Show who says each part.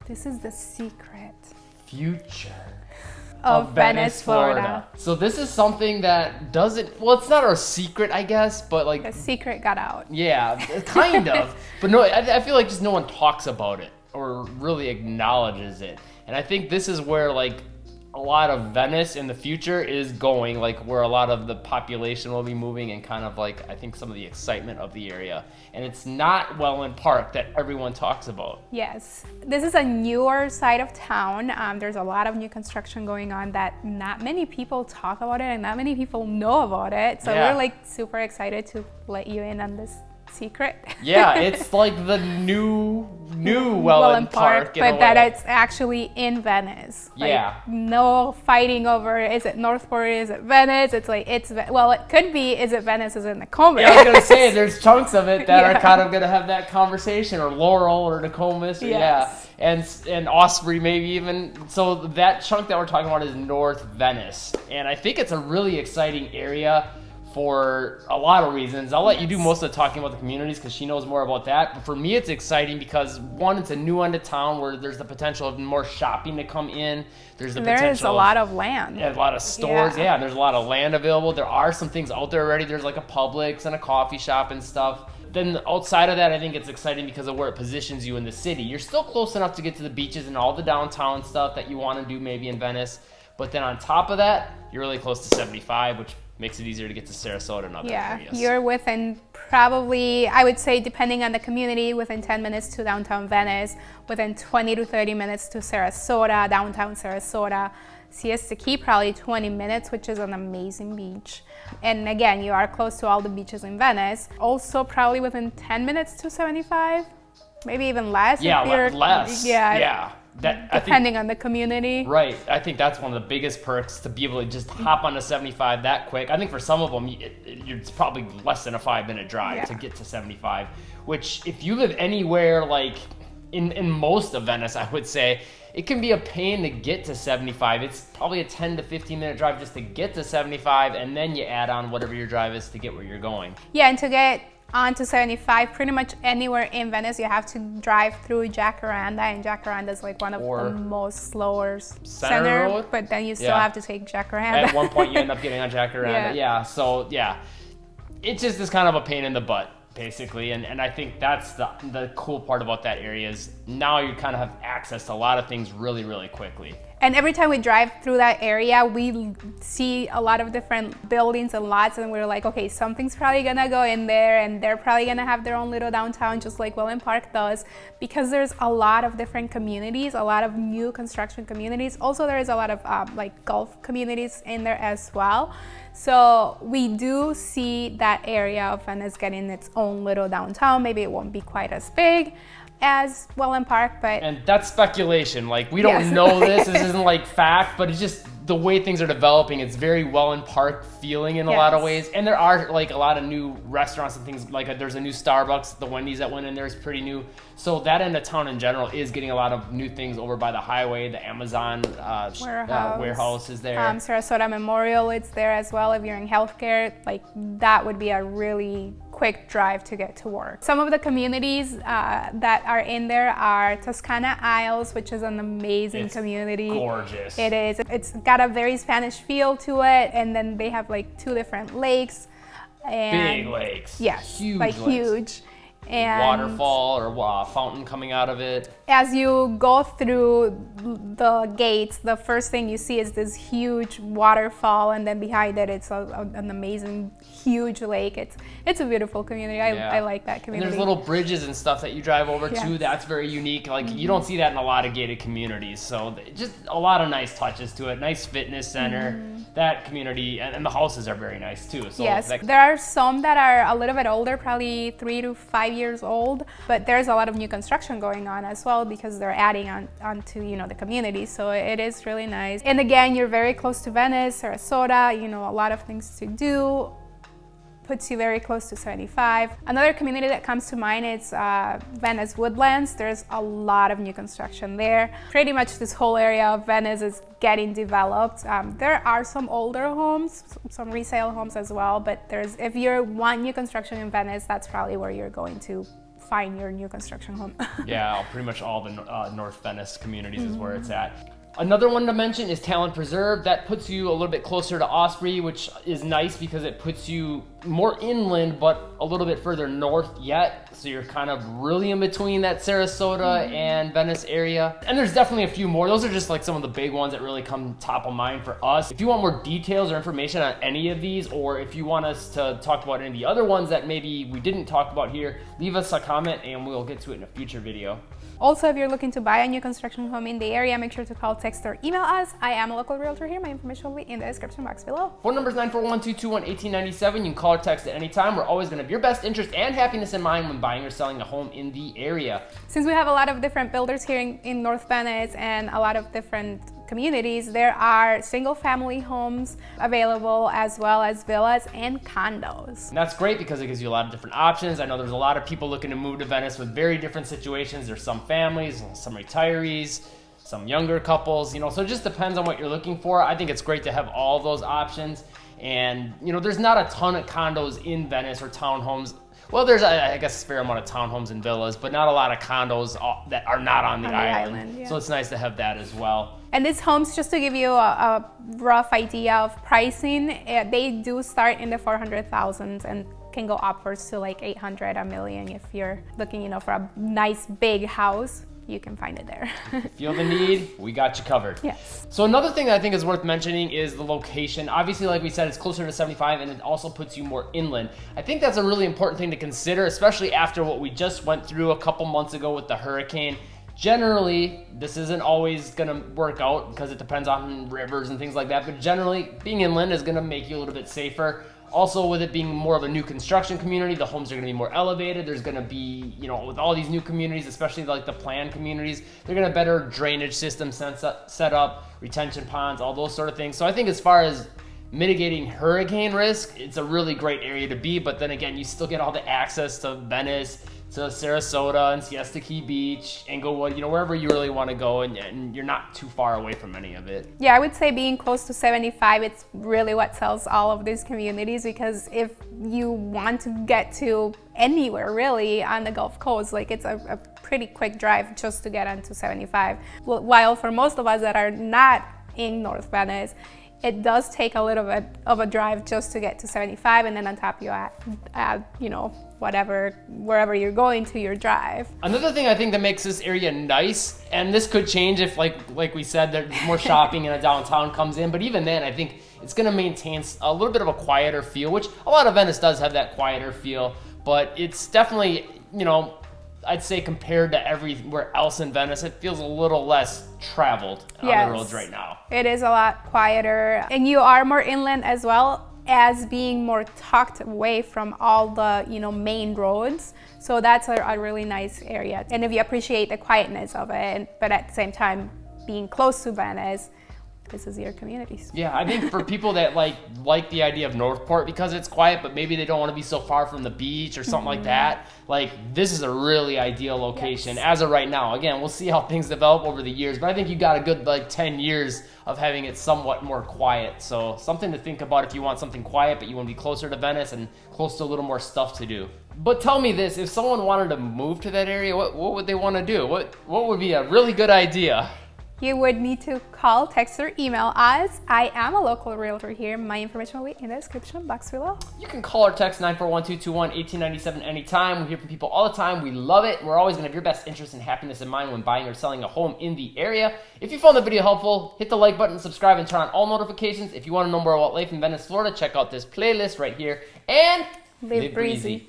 Speaker 1: This is the secret
Speaker 2: future
Speaker 1: of Venice, Florida.
Speaker 2: So this is something that doesn't, well, it's not our secret, I guess, but like...
Speaker 1: The secret got out.
Speaker 2: Yeah, kind of. But no, I feel like just no one talks about it or really acknowledges it. And I think this is where like a lot of Venice in the future is going, like where a lot of the population will be moving and kind of like, I think some of the excitement of the area. And it's not Welland Park that everyone talks about.
Speaker 1: Yes, this is a newer side of town. There's a lot of new construction going on that not many people talk about it and not many people know about it. So
Speaker 2: Yeah.
Speaker 1: we're like super excited to let you in on this secret.
Speaker 2: Yeah, it's like the new Welland Park in a
Speaker 1: but that
Speaker 2: way.
Speaker 1: it's actually in Venice. Like,
Speaker 2: Yeah.
Speaker 1: no fighting over, is it Northport, is it Venice? It's like, well, it could be, is it Venice, is it Nokomis?
Speaker 2: Yeah, I was gonna say there's chunks of it that
Speaker 1: Yeah.
Speaker 2: are kind of gonna have that conversation, or Laurel or Nokomis, or,
Speaker 1: Yes.
Speaker 2: yeah, and Osprey maybe even. So that chunk that we're talking about is North Venice, and I think it's a really exciting area for a lot of reasons. I'll let you do most of the talking about the communities because she knows more about that. But for me, it's exciting because one, it's a new end of town where there's the potential of more shopping to come in. There's the potential.
Speaker 1: There is a lot of land.
Speaker 2: A lot of stores, yeah. And there's a lot of land available. There are some things out there already. There's like a Publix and a coffee shop and stuff. Then outside of that, I think it's exciting because of where it positions you in the city. You're still close enough to get to the beaches and all the downtown stuff that you want to do maybe in Venice. But then on top of that, you're really close to 75, which makes it easier to get to Sarasota and other areas.
Speaker 1: Yeah, you're within probably, I would say, depending on the community, within 10 minutes to downtown Venice, within 20 to 30 minutes to Sarasota, downtown Sarasota. Siesta Key, probably 20 minutes, which is an amazing beach. And again, you are close to all the beaches in Venice. Also, probably within 10 minutes to 75, maybe even less.
Speaker 2: Yeah,
Speaker 1: if you're,
Speaker 2: less. Yeah.
Speaker 1: Depending on the community.
Speaker 2: Right. I think that's one of the biggest perks, to be able to just hop onto 75 that quick. I think for some of them, it's probably less than a 5-minute drive to get to 75, which if you live anywhere like in most of Venice, I would say, it can be a pain to get to 75. It's probably a 10 to 15 minute drive just to get to 75, and then you add on whatever your drive is to get where you're going.
Speaker 1: Yeah, and to get onto 75, pretty much anywhere in Venice, you have to drive through Jacaranda, and Jacaranda is like one of the most slower center
Speaker 2: road?
Speaker 1: but then you still have to take Jacaranda.
Speaker 2: At one point, you end up getting on Jacaranda. So it's just this kind of a pain in the butt, basically, and I think that's the cool part about that area is now you kind of have access to a lot of things really, really quickly.
Speaker 1: And every time we drive through that area, we see a lot of different buildings and lots, and we're like, okay, something's probably gonna go in there, and they're probably gonna have their own little downtown, just like Welland Park does, because there's a lot of different communities, a lot of new construction communities. Also, there is a lot of like Gulf communities in there as well. So we do see that area of Venice getting its own little downtown. Maybe it won't be quite as big as Welland Park, but...
Speaker 2: And that's speculation. Like, we don't know this. This isn't like fact, but it's just the way things are developing. It's very Welland Park feeling in a lot of ways. And there are like a lot of new restaurants and things. Like there's a new Starbucks. The Wendy's that went in there is pretty new. So that end of town in general is getting a lot of new things over by the highway. The Amazon warehouse is there.
Speaker 1: Sarasota Memorial, it's there as well. If you're in healthcare, like that would be a really quick drive to get to work. Some of the communities that are in there are Toscana Isles, which is an amazing community.
Speaker 2: Gorgeous.
Speaker 1: It is. It's got a very Spanish feel to it, and then they have like 2 different lakes. And
Speaker 2: big lakes.
Speaker 1: Yes,
Speaker 2: huge
Speaker 1: like
Speaker 2: lakes.
Speaker 1: Huge. And
Speaker 2: waterfall or fountain coming out of it.
Speaker 1: As you go through the gates, the first thing you see is this huge waterfall, and then behind it, it's an amazing, huge lake. It's a beautiful community. I like that community.
Speaker 2: And there's little bridges and stuff that you drive over too. That's very unique. Like you don't see that in a lot of gated communities. So just a lot of nice touches to it. Nice fitness center. That community and the houses are very nice too. So
Speaker 1: yes, there are some that are a little bit older, probably 3 to 5 years old, but there's a lot of new construction going on as well because they're adding onto the community. So it is really nice. And again, you're very close to Venice, Sarasota. A lot of things to do. Puts you very close to 75. Another community that comes to mind is Venice Woodlands. There's a lot of new construction there. Pretty much this whole area of Venice is getting developed. There are some older homes, some resale homes as well, but if you want new construction in Venice, that's probably where you're going to find your new construction home.
Speaker 2: Yeah, pretty much all the North Venice communities is where it's at. Another one to mention is Talon Preserve. That puts you a little bit closer to Osprey, which is nice because it puts you more inland, but a little bit further north yet. So you're kind of really in between that Sarasota and Venice area. And there's definitely a few more. Those are just like some of the big ones that really come top of mind for us. If you want more details or information on any of these, or if you want us to talk about any of the other ones that maybe we didn't talk about here, leave us a comment and we'll get to it in a future video.
Speaker 1: Also, if you're looking to buy a new construction home in the area, make sure to call, text, or email us. I am a local realtor here. My information will be in the description box below.
Speaker 2: Phone number is 941-221-1897. You can call or text at any time. We're always going to have your best interest and happiness in mind when buying or selling a home in the area.
Speaker 1: Since we have a lot of different builders here in North Venice and a lot of different communities, there are single family homes available as well as villas and condos.
Speaker 2: And that's great because it gives you a lot of different options. I know there's a lot of people looking to move to Venice with very different situations. There's some families, some retirees, some younger couples, you know, so it just depends on what you're looking for. I think it's great to have all those options. And, you know, there's not a ton of condos in Venice or townhomes. Well, there's, I guess, a fair amount of townhomes and villas, but not a lot of condos that are not on the island.
Speaker 1: Yeah.
Speaker 2: So it's nice to have that as well.
Speaker 1: And these homes, just to give you a rough idea of pricing, they do start in the 400,000s and can go upwards to like 800, a million. If you're looking, you know, for a nice big house, you can find it there.
Speaker 2: Feel the need, we got you covered.
Speaker 1: Yes.
Speaker 2: So another thing that I think is worth mentioning is the location. Obviously, like we said, it's closer to 75 and it also puts you more inland. I think that's a really important thing to consider, especially after what we just went through a couple months ago with the hurricane. Generally, this isn't always gonna work out because it depends on rivers and things like that, but generally, being inland is gonna make you a little bit safer. Also, with it being more of a new construction community, the homes are going to be more elevated. There's going to be, you know, with all these new communities, especially like the planned communities, they're going to have better drainage systems set up, retention ponds, all those sort of things. So I think as far as mitigating hurricane risk, it's a really great area to be. But then again, you still get all the access to Venice, to Sarasota and Siesta Key Beach, Englewood, you know, wherever you really want to go, and you're not too far away from any of it.
Speaker 1: Yeah, I would say being close to 75, it's really what sells all of these communities, because if you want to get to anywhere really on the Gulf Coast, like it's a pretty quick drive just to get onto 75. While for most of us that are not in North Venice, it does take a little bit of a drive just to get to 75, and then on top you add you know, wherever you're going to your drive.
Speaker 2: Another thing I think that makes this area nice, and this could change if like we said, there's more shopping and a downtown comes in, but even then I think it's going to maintain a little bit of a quieter feel, which a lot of Venice does have that quieter feel, but it's definitely, you know, I'd say compared to everywhere else in Venice, it feels a little less traveled on the roads right now.
Speaker 1: It is a lot quieter, and you are more inland as well as being more tucked away from all the, you know, main roads. So that's a really nice area. And if you appreciate the quietness of it, but at the same time being close to Venice, this is your communities.
Speaker 2: Yeah, I think for people that like the idea of Northport because it's quiet, but maybe they don't want to be so far from the beach or something like that, like this is a really ideal location as of right now. Again, we'll see how things develop over the years, but I think you got a good like 10 years of having it somewhat more quiet. So something to think about if you want something quiet, but you want to be closer to Venice and close to a little more stuff to do. But tell me this, if someone wanted to move to that area, what would they want to do? What would be a really good idea?
Speaker 1: You would need to call, text, or email us. I am a local realtor here. My information will be in the description box below.
Speaker 2: You can call or text 941-221-1897 anytime. We hear from people all the time. We love it. We're always going to have your best interest and happiness in mind when buying or selling a home in the area. If you found the video helpful, hit the like button, subscribe, and turn on all notifications. If you want to know more about life in Venice, Florida, check out this playlist right here. And live breezy.